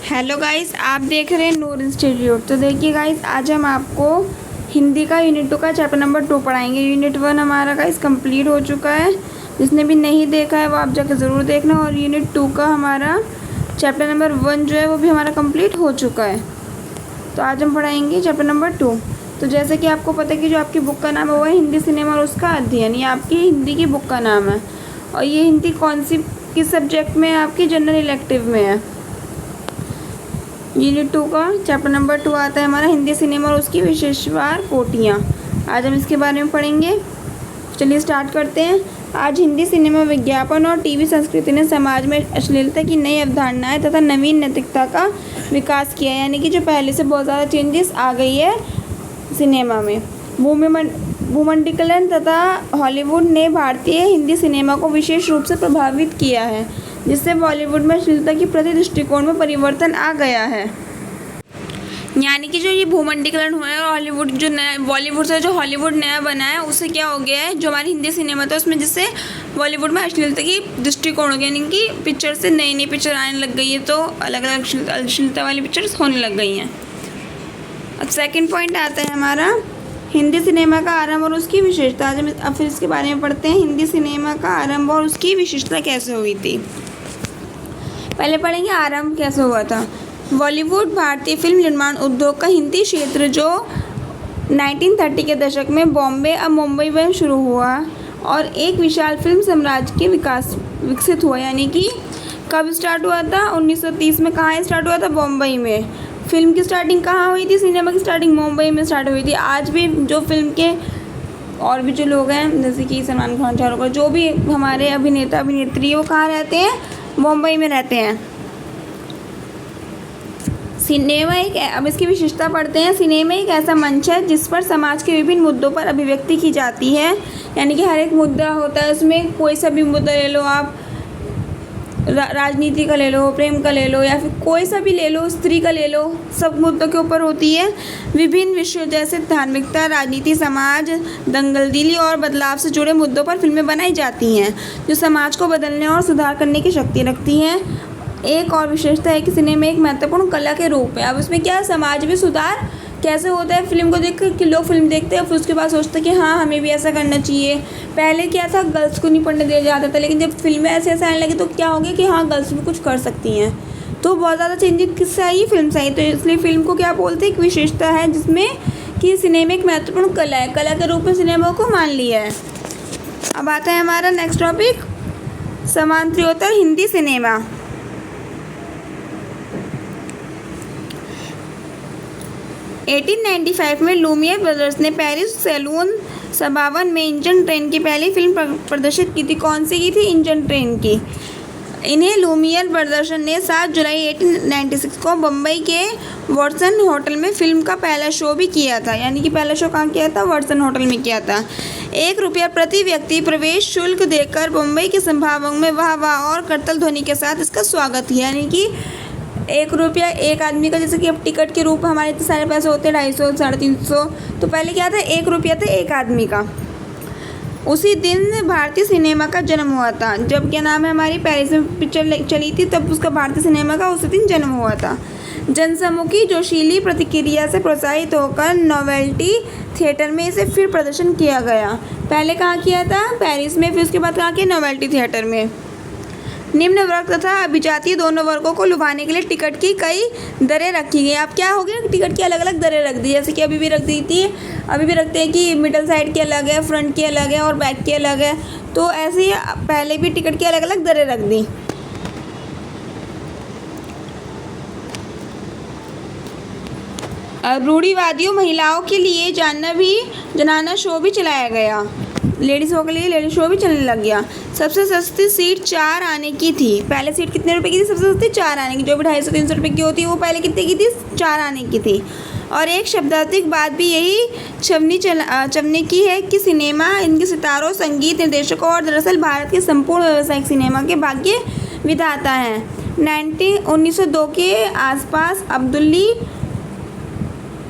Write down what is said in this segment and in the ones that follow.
Hello guys, आप देख रहे हैं नूर इंस्टीट्यूट। तो देखिए गाइस, आज हम आपको हिंदी का यूनिट 2 का चैप्टर नंबर 2 पढ़ाएंगे। यूनिट 1 हमारा गाइस कंप्लीट हो चुका है। जिसने भी नहीं देखा है वो आप जाकर ज़रूर देखना। और यूनिट 2 का हमारा चैप्टर नंबर 1 जो है वो भी हमारा कंप्लीट हो चुका है। तो आज हम पढ़ाएंगे चैप्टर नंबर 2। तो जैसे कि आपको पता है कि जो आपकी बुक का नाम है वो है हिंदी सिनेमा और उसका अध्ययन। ये आपकी हिंदी की बुक का नाम है। और ये हिंदी कौन सी किस सब्जेक्ट में है? आपकी जनरल इलेक्टिव में है। यूनिट 2 का चैप्टर नंबर 2 आता है हमारा हिंदी सिनेमा और उसकी विशेषवार कोटियाँ। आज हम इसके बारे में पढ़ेंगे। चलिए स्टार्ट करते हैं। आज हिंदी सिनेमा विज्ञापन और टीवी संस्कृति ने समाज में अश्लीलता की नई अवधारणाएं तथा नवीन नैतिकता का विकास किया है। यानी कि जो पहले से बहुत ज़्यादा चेंजेस आ गई है सिनेमा में। भूमंडलीकरण तथा हॉलीवुड ने भारतीय हिंदी सिनेमा को विशेष रूप से प्रभावित किया है, जिससे बॉलीवुड में अश्लीलता के प्रति दृष्टिकोण में परिवर्तन आ गया है। यानी कि जो ये भूमंडलीकरण हुआ है और हॉलीवुड जो नया बॉलीवुड से जो हॉलीवुड नया बना है उससे क्या हो गया है, जो हमारी हिंदी सिनेमा था उसमें जिससे बॉलीवुड में अश्लीलता की दृष्टिकोण हो गया। यानी कि पिक्चर से नई नई पिक्चर आने लग गई है, तो अलग अलग अश्लीलता वाली पिक्चर्स होने लग गई हैं। अब सेकेंड पॉइंट आता है हमारा हिंदी सिनेमा का आरंभ और उसकी विशेषता। आज हम अब फिर इसके बारे में पढ़ते हैं। हिंदी सिनेमा का आरंभ और उसकी विशेषता कैसे हुई थी। पहले पढ़ेंगे आरंभ कैसे हुआ था। बॉलीवुड भारतीय फिल्म निर्माण उद्योग का हिंदी क्षेत्र जो 1930 के दशक में बॉम्बे और मुंबई में शुरू हुआ और एक विशाल फिल्म साम्राज्य के विकसित हुआ। यानी कि कब स्टार्ट हुआ था? 1930 में। कहाँ स्टार्ट हुआ था? बॉम्बई में। फिल्म की स्टार्टिंग कहाँ हुई थी? सिनेमा की स्टार्टिंग मुंबई में स्टार्ट हुई थी। आज भी जो फिल्म के और भी जो लोग हैं जैसे कि सलमान खान, शाहरुख खान, जो भी हमारे अभिनेता अभिनेत्री वो कहाँ रहते हैं? मुंबई में रहते हैं। सिनेमा अब इसकी विशेषता पढ़ते हैं। सिनेमा एक ऐसा मंच है जिस पर समाज के विभिन्न मुद्दों पर अभिव्यक्ति की जाती है। यानी कि हर एक मुद्दा होता है उसमें, कोई सा भी मुद्दा ले लो आप, राजनीति का ले लो, प्रेम का ले लो, या फिर कोई सा भी ले लो, स्त्री का ले लो, सब मुद्दों के ऊपर होती है। विभिन्न विषयों जैसे धार्मिकता, राजनीति, समाज, दंगलदिली और बदलाव से जुड़े मुद्दों पर फिल्में बनाई जाती हैं जो समाज को बदलने और सुधार करने की शक्ति रखती हैं। एक और विशेषता है कि सिनेमा एक महत्वपूर्ण कला के रूप है। अब इसमें क्या समाज में सुधार कैसे होता है? फिल्म को देख कर कि लोग फिल्म देखते हैं फिर उसके बाद सोचते हैं कि हाँ हमें भी ऐसा करना चाहिए। पहले क्या था, गर्ल्स को नहीं पढ़ने दिया जाता था, लेकिन जब फिल्में ऐसे ऐसे आने लगी तो क्या हो गया कि हाँ गर्ल्स भी कुछ कर सकती हैं। तो बहुत ज़्यादा चेंजेस किससे आई? फिल्म से आई। तो इसलिए फिल्म को क्या बोलते हैं? एक विशेषता है जिसमें कि सिनेमा एक महत्वपूर्ण कला है, कला के रूप में सिनेमा को मान लिया है। अब आता है हमारा नेक्स्ट टॉपिक, समानांतरोत्तर हिंदी सिनेमा। 1895 में लूमियर ब्रदर्स ने पेरिस सैलून 57 में इंजन ट्रेन की पहली फिल्म प्रदर्शित की थी। कौन सी की थी? इंजन ट्रेन की। इन्हें लूमियर ब्रदर्स ने 7 जुलाई 1896 को बम्बई के वाटसन होटल में फिल्म का पहला शो भी किया था। यानी कि पहला शो कहाँ किया था? वाटसन होटल में किया था। ₹1 प्रति व्यक्ति प्रवेश शुल्क देकर बम्बई के संभावकों में वाह वाह और करतल ध्वनि के साथ इसका स्वागत किया। यानी कि ₹1 एक आदमी का, जैसे कि अब टिकट के रूप में हमारे इतने सारे पैसे होते हैं 250, 350, तो पहले क्या था? ₹1 था एक आदमी का। उसी दिन भारतीय सिनेमा का जन्म हुआ था। जब क्या नाम है हमारी पेरिस में पिक्चर चली थी तब उसका भारतीय सिनेमा का उसी दिन जन्म हुआ था। जनसमूह की जोशीली प्रतिक्रिया से प्रोत्साहित होकर नोवेल्टी थिएटर में इसे फिर प्रदर्शन किया गया। पहले कहाँ किया था? पेरिस में। फिर उसके बाद कहाँ किया? नोवेल्टी थिएटर में। निम्न वर्ग तथा अभिजातीय दोनों वर्गों को लुभाने के लिए टिकट की कई दरें रखी गई। अब क्या हो गया? टिकट की अलग अलग दरें रख दी, जैसे कि अभी भी रख दी थी, अभी भी रखते हैं कि मिडल साइड की अलग है, फ्रंट की अलग है और बैक की अलग है। तो ऐसे ही पहले भी टिकट की अलग अलग दरें रख दी। रूढ़िवादियों महिलाओं के लिए जनाना शो भी चलाया गया। लेडीज़ों के लिए लेडीज शो भी चलने लग गया। सबसे सस्ती सीट 4 आने की थी। पहले सीट कितने रुपए की थी? सबसे सस्ती 4 आने की। जो भी 250-300 रुपये की होती है वो पहले कितने की थी? 4 आने की थी। और एक शब्दार्थिक बात भी यही चवने की है कि सिनेमा, इनके सितारों, संगीत निर्देशकों और दरअसल भारत के संपूर्ण व्यावसायिक सिनेमा के भाग्य विधाता हैं। 1902 के आसपास अब्दुल्ली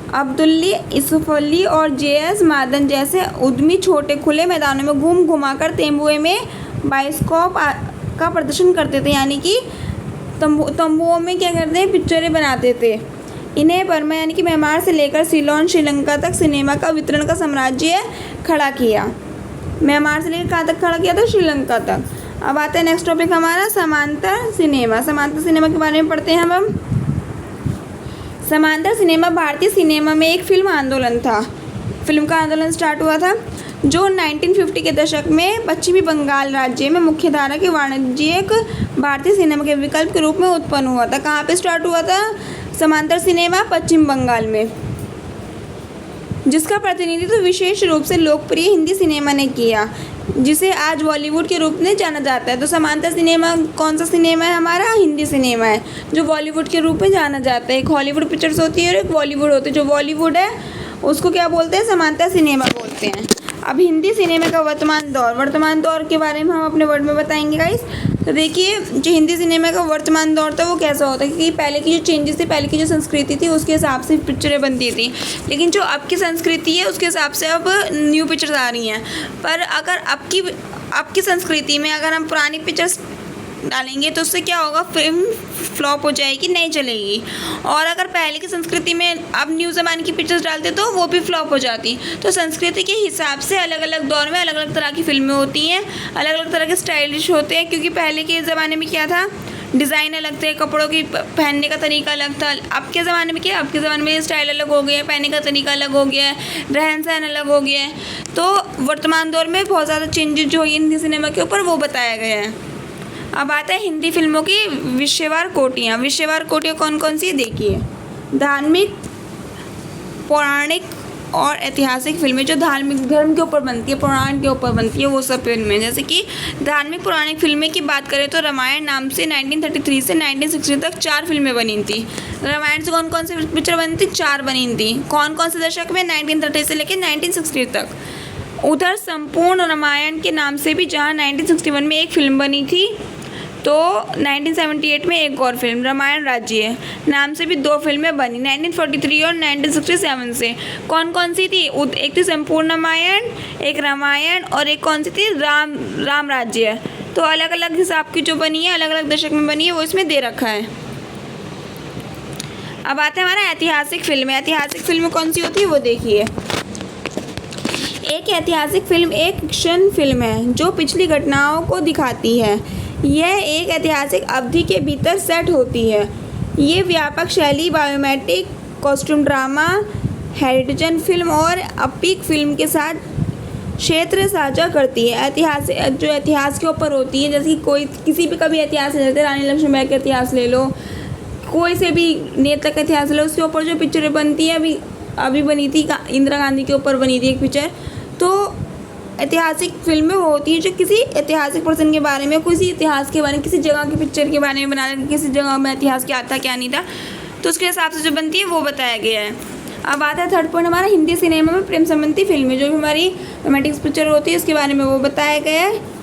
यूसुफ और जे.एस. मादन जैसे उद्यमी छोटे खुले मैदानों में घुमाकर तेंदुए में बाइस्कोप का प्रदर्शन करते थे। यानी कि तंबुओं में क्या करते हैं, पिक्चरें बनाते थे। इन्हें बर्मा यानी कि म्यांमार से लेकर सिलोन श्रीलंका तक सिनेमा का वितरण का साम्राज्य खड़ा किया। म्यांमार से लेकर कहाँ तक खड़ा किया था, श्रीलंका तक। अब आता है नेक्स्ट टॉपिक हमारा समांतर सिनेमा। समांतर सिनेमा के बारे में पढ़ते हैं हम। समांतर सिनेमा भारतीय सिनेमा में एक फिल्म आंदोलन था। फिल्म का आंदोलन स्टार्ट हुआ था जो 1950 के दशक में पश्चिमी बंगाल राज्य में मुख्यधारा के वाणिज्यिक भारतीय सिनेमा के विकल्प के रूप में उत्पन्न हुआ था। कहाँ पे स्टार्ट हुआ था समांतर सिनेमा, पश्चिम बंगाल में, जिसका प्रतिनिधित्व विशेष रूप से लोकप्रिय हिंदी सिनेमा ने किया, जिसे आज बॉलीवुड के रूप में जाना जाता है। तो समांतर सिनेमा कौन सा सिनेमा है हमारा, हिंदी सिनेमा है, जो बॉलीवुड के रूप में जाना जाता है। एक हॉलीवुड पिक्चर्स होती है और एक बॉलीवुड होती है। जो बॉलीवुड है उसको क्या बोलते हैं, समांतर सिनेमा बोलते हैं। अब हिंदी सिनेमा का वर्तमान दौर के बारे में हम अपने वर्ड में बताएंगे गाइस। तो देखिए, जो हिंदी सिनेमा का वर्तमान दौर था वो कैसा होता है, क्योंकि पहले की जो चेंजेस थे, पहले की जो संस्कृति थी उसके हिसाब से पिक्चरें बनती थी, लेकिन जो अब की संस्कृति है उसके हिसाब से अब न्यू पिक्चर्स आ रही हैं। पर अगर अब की संस्कृति में अगर हम पुरानी पिक्चर्स डालेंगे तो उससे क्या होगा, फिल्म फ्लॉप हो जाएगी, नहीं चलेगी। और अगर पहले की संस्कृति में अब न्यू ज़माने की पिक्चर्स डालते तो वो भी फ्लॉप हो जाती। तो संस्कृति के हिसाब से अलग अलग दौर में अलग अलग तरह की फिल्में होती हैं, अलग अलग तरह के स्टाइलिश होते हैं। क्योंकि पहले के ज़माने में क्या था, डिज़ाइन अलग थे, कपड़ों की पहनने का तरीका अलग था। अब के ज़माने में क्या, अब के ज़माने में स्टाइल अलग हो गया है, पहनने का तरीका अलग हो गया है, रहन सहन अलग हो गया है। तो वर्तमान दौर में बहुत ज़्यादा चेंजेस जो हुई हिंदी सिनेमा के ऊपर वो बताया गया है। अब आता है हिंदी फिल्मों की विषयवार कोटियाँ। विषयवार कोटियाँ कौन कौन सी है, देखिए। धार्मिक, पौराणिक और ऐतिहासिक फिल्में, जो धार्मिक धर्म के ऊपर बनती है, पुराण के ऊपर बनती है, वो सब फिल्में। जैसे कि धार्मिक पौराणिक फिल्में की बात करें तो रामायण नाम से 1933 से 1960 तक 4 फिल्में बनी थी। रामायण से कौन कौन सी पिक्चर बनी थी, 4 बनी थी। कौन कौन से दशक में, 1930 से लेकर 1960 तक। उधर संपूर्ण रामायण के नाम से भी, जहाँ 1961 में एक फिल्म बनी थी, तो 1978 में एक और फिल्म रामायण राज्य नाम से भी 2 फिल्में बनी, 1943 और 1967 से। कौन कौन सी थी, एक थी संपूर्ण रामायण, एक रामायण, और एक कौन सी थी, राम राज्य। तो अलग अलग हिसाब की जो बनी है, अलग अलग दशक में बनी है, वो इसमें दे रखा है। अब आते हैं हमारा ऐतिहासिक फिल्म। ऐतिहासिक फिल्म कौन सी होती है वो देखिए। एक ऐतिहासिक फिल्म एक फिक्शन फिल्म है जो पिछली घटनाओं को दिखाती है। यह एक ऐतिहासिक अवधि के भीतर सेट होती है। ये व्यापक शैली, biometric, costume drama, heritage film और एपिक फिल्म के साथ क्षेत्र साझा करती है। ऐतिहासिक जो इतिहास के ऊपर होती है, जैसे कि कोई किसी भी कभी इतिहास ले लेते, रानी लक्ष्मीबाई का इतिहास ले लो, कोई से भी नेता का इतिहास ले लो, उसके ऊपर जो पिक्चरें बनती है, अभी बनी थी इंदिरा गांधी के ऊपर बनी थी एक पिक्चर। तो ऐतिहासिक फिल्में होती हैं जो किसी ऐतिहासिक पर्सन के बारे में, किसी इतिहास के बारे में, किसी जगह की पिक्चर के बारे में बना रहे, किसी जगह में इतिहास क्या था क्या नहीं था, तो उसके हिसाब से जो बनती है वो बताया गया है। अब आता है थर्ड पॉइंट हमारा, हिंदी सिनेमा में प्रेम संबंधी फिल्में। जो भी हमारी रोमांटिक पिक्चर होती है उसके बारे में वो बताया गया है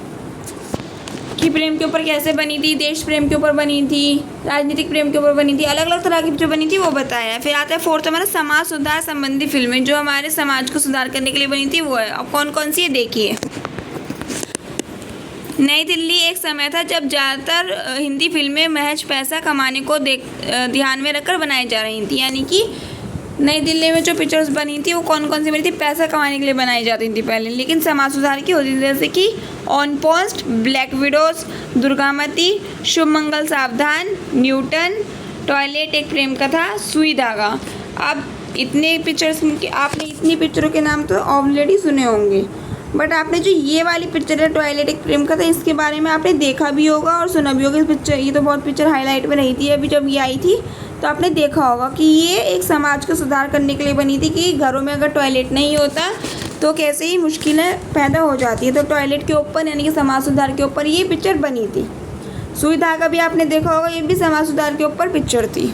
कि प्रेम के ऊपर कैसे बनी थी, देश प्रेम के ऊपर बनी थी, राजनीतिक प्रेम के ऊपर बनी थी, अलग अलग तरह की जो बनी थी वो बताया है। फिर आता है फोर्थ हमारा, समाज सुधार संबंधी फिल्में, जो हमारे समाज को सुधार करने के लिए बनी थी वो है। अब कौन कौन सी है देखिए। नई दिल्ली एक समय था जब ज़्यादातर हिंदी फिल्में महज पैसा कमाने को ध्यान में रखकर बनाई जा रही थी। यानी कि नई दिल्ली में जो पिक्चर्स बनी थी वो कौन कौन सी बनी थी, पैसा कमाने के लिए बनाई जाती थी पहले, लेकिन समाज सुधार की होती थी। जैसे कि on post, black widows, Durgamati, शुभ मंगल सावधान, न्यूटन, टॉयलेट एक प्रेम कथा, सुई धागा। अब इतने पिक्चर्स आपने इतनी पिक्चरों के नाम तो ऑलरेडी सुने होंगे, बट आपने जो ये वाली पिक्चर है टॉयलेट एक प्रेम कथा, इसके बारे में आपने देखा भी होगा और सुना भी होगा। इस पिक्चर, ये तो बहुत पिक्चर हाईलाइट में रही थी अभी जब ये आई थी, तो आपने देखा होगा कि ये एक समाज का सुधार करने के लिए बनी थी कि घरों में अगर टॉयलेट नहीं होता तो कैसे ही मुश्किलें पैदा हो जाती है। तो टॉयलेट के ऊपर यानी कि समाज सुधार के ऊपर ये पिक्चर बनी थी। सुई धागा भी आपने देखा होगा, ये भी समाज सुधार के ऊपर पिक्चर थी।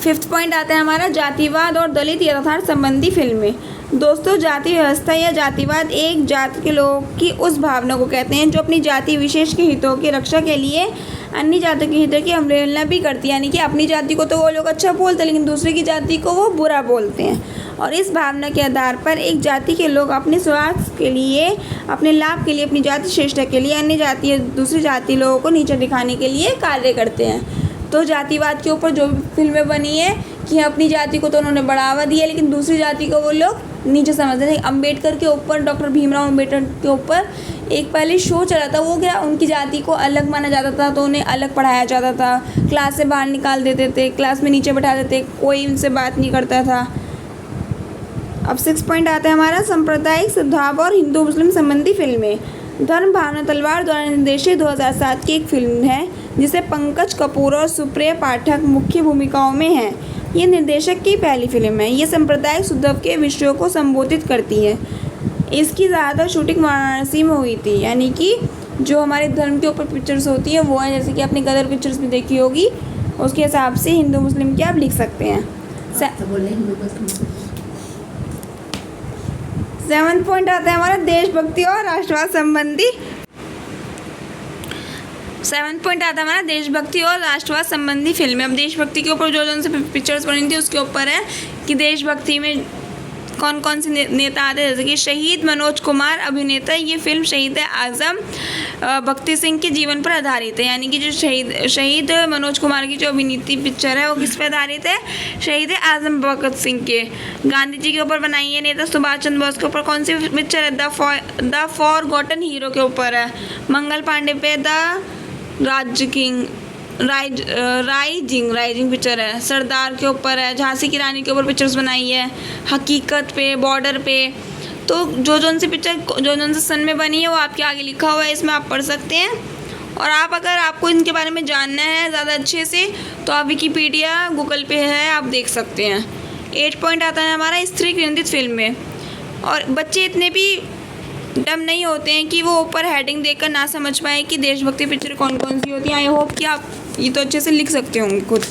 फिफ्थ पॉइंट आता है हमारा, जातिवाद और दलित यथार्थ संबंधी फिल्में। दोस्तों, जाति व्यवस्था या जातिवाद एक जाति के लोगों की उस भावना को कहते हैं जो अपनी जाति विशेष के हितों की रक्षा के लिए अन्य जातियों के हितों की अवहेलना भी करती है। यानी कि अपनी जाति को तो वो लोग अच्छा बोलते हैं, लेकिन दूसरे की जाति को वो बुरा बोलते हैं। और इस भावना के आधार पर एक जाति के लोग अपने स्वार्थ के लिए, अपने लाभ के लिए, अपनी जाति श्रेष्ठता के लिए अन्य जाति या दूसरी जाति लोगों को नीचे दिखाने के लिए कार्य करते हैं। तो जातिवाद के ऊपर जो फिल्में बनी है कि अपनी जाति को तो उन्होंने बढ़ावा दिया, लेकिन दूसरी जाति को वो लोग नीचे समझते थे। अम्बेडकर के ऊपर, डॉक्टर भीमराव अम्बेडकर के ऊपर एक पहले शो चला था। वो क्या, उनकी जाति को अलग माना जाता था, तो उन्हें अलग पढ़ाया जाता था, क्लास से बाहर निकाल देते थे, क्लास में नीचे बैठा देते, कोई उनसे बात नहीं करता था। अब 6 पॉइंट आता है हमारा सांप्रदायिक सद्भाव और हिंदू मुस्लिम संबंधी फिल्में। धर्म भावना तलवार द्वारा निर्देशित 2007 की एक फिल्म है जिसे पंकज कपूर और सुप्रिया पाठक मुख्य भूमिकाओं में हैं। ये निर्देशक की पहली फिल्म है। ये सांप्रदायिक सद्भाव के विषयों को संबोधित करती है। इसकी ज़्यादातर शूटिंग वाराणसी में हुई थी। यानी कि जो हमारे धर्म के ऊपर पिक्चर्स होती हैं वो है, जैसे कि आपने गदर पिक्चर्स भी देखी होगी, उसके हिसाब से हिंदू मुस्लिम के आप लिख सकते हैं। 7 पॉइंट आता है हमारा देशभक्ति और राष्ट्रवाद संबंधी। 7 पॉइंट आता है हमारा देशभक्ति और राष्ट्रवाद संबंधी फिल्में। अब देशभक्ति के ऊपर जो से पिक्चर्स बनी थी उसके ऊपर है कि देशभक्ति में कौन कौन से नेता आते हैं, जैसे कि शहीद मनोज कुमार अभिनेता। ये फिल्म शहीद आज़म भक्ति सिंह के जीवन पर आधारित है। यानी कि जो शहीद मनोज कुमार की जो अभिनीति पिक्चर है वो किस पर आधारित है, शहीद आज़म भगत सिंह के। गांधी जी के ऊपर बनाई है। नेता सुभाष चंद्र बोस के ऊपर कौन सी पिक्चर है, द फॉरगॉटन हीरो के ऊपर है। मंगल पांडे पे द राइजिंग पिक्चर है। सरदार के ऊपर है। झांसी की रानी के ऊपर पिक्चर्स बनाई है। हकीकत पे, बॉर्डर पे। तो जो से पिक्चर जो से सन में बनी है वो आपके आगे लिखा हुआ है, इसमें आप पढ़ सकते हैं। और आप अगर आपको इनके बारे में जानना है ज़्यादा अच्छे से तो आप विकिपीडिया, गूगल पे है, आप देख सकते हैं। 8 पॉइंट आता है हमारा स्त्री केंद्रित फिल्में। और बच्चे इतने भी डम नहीं होते हैं कि वो ऊपर हेडिंग देखकर ना समझ पाए कि देशभक्ति पिक्चर कौन कौन सी होती है। आई होप कि आप ये तो अच्छे से लिख सकते होंगे खुद।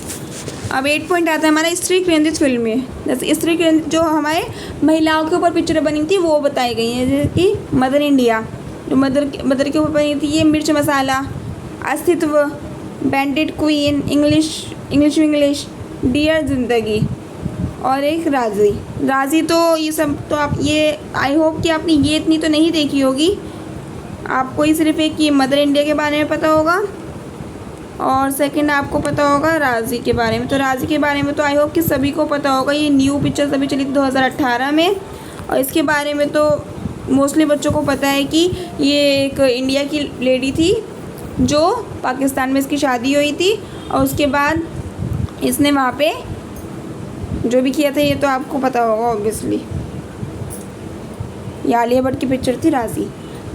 अब 8 पॉइंट आता है हमारा स्त्री केंद्रित फिल्में। जैसे स्त्री केंद्रित जो हमारे महिलाओं के ऊपर पिक्चर बनी थी वो बताई गई हैं, जैसे कि मदर इंडिया जो मदर के ऊपर बनी थी, ये मिर्च मसाला, अस्तित्व, बैंडिट क्वीन, इंग्लिश, डियर जिंदगी और एक राजी। तो ये सब तो आप ये आई होप कि आपने ये इतनी तो नहीं देखी होगी। आपको ही सिर्फ एक ये मदर इंडिया के बारे में पता होगा और सेकंड आपको पता होगा राजी के बारे में। तो राजी के बारे में तो आई होप कि सभी को पता होगा। ये न्यू पिक्चर सभी चली थी 2018 में और इसके बारे में तो मोस्टली बच्चों को पता है कि ये एक इंडिया की लेडी थी जो पाकिस्तान में इसकी शादी हुई थी और उसके बाद इसने वहाँ पे जो भी किया था ये तो आपको पता होगा ऑब्वियसली। ये आलिया भट्ट की पिक्चर थी राजी।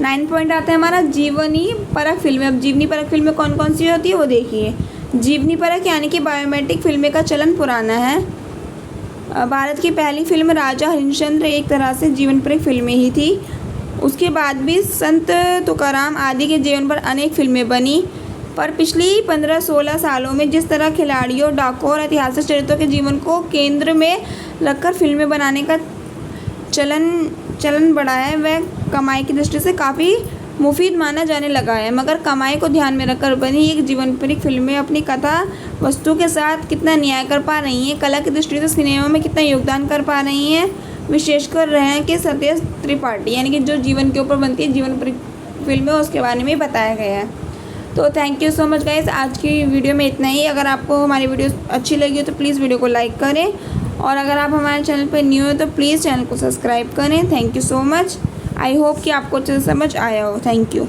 9 पॉइंट आता है हमारा जीवनी परक फिल्में। अब जीवनी परक फिल्में कौन कौन सी होती है वो देखिए। जीवनी परक यानी कि बायोमेट्रिक फिल्में का चलन पुराना है। भारत की पहली फिल्म राजा हरिश्चंद्र एक तरह से जीवन परक फिल्में ही थी। उसके बाद भी संत तुकाराम आदि के जीवन पर अनेक फिल्में बनी। पर पिछली 15-16 सालों में जिस तरह खिलाड़ियों, डाकुओं और ऐतिहासिक चरित्रों के जीवन को केंद्र में रखकर फिल्में बनाने का चलन बढ़ा है वह कमाई की दृष्टि से काफ़ी मुफीद माना जाने लगा है। मगर कमाई को ध्यान में रखकर बनी एक जीवनपरिक फिल्में अपनी कथा वस्तु के साथ कितना न्याय कर पा रही हैं, कला की दृष्टि से सिनेमा में कितना योगदान कर पा रही हैं, विशेषकर रहे हैं कि सत्येंद्र त्रिपाठी यानी कि जो जीवन के ऊपर बनती है जीवनपरिक फिल्में उसके बारे में बताया गया है। तो thank you so much guys, आज की वीडियो में इतना ही। अगर आपको हमारी वीडियो अच्छी लगी हो तो प्लीज़ वीडियो को लाइक करें और अगर आप हमारे चैनल पर न्यू हो तो प्लीज़ चैनल को सब्सक्राइब करें। Thank you so much. I hope कि आपको अच्छे से समझ आया हो। Thank you.